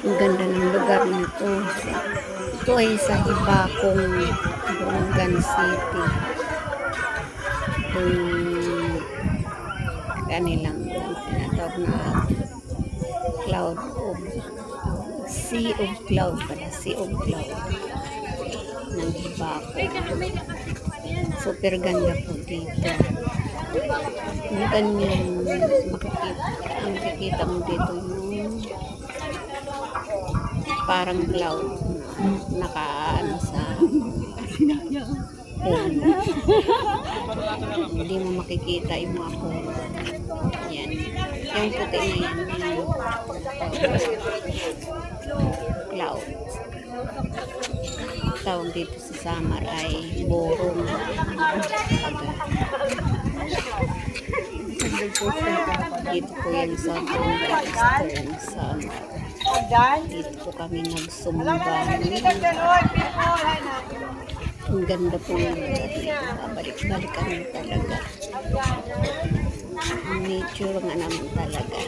Ang ganda ng lugar nito. Ito ay sa Hibacong, Borongan City. Ito yung kanilang tinatawag na cloud of sea of cloud pala, sea of cloud ng Hibacong. Super ganda po dito. Yung kanyang makikita mo dito yung parang cloud nakaano sa puno. Hindi mo makikita yung mga puno. Yan. Yung puti na yan, yung cloud. Tawag dito sa summer ay borong. Dito po yan sa Western Summer. Dito po kami nagsumba. Ang ganda po yung balik-balikan mo talaga. Ang nature nga naman talaga.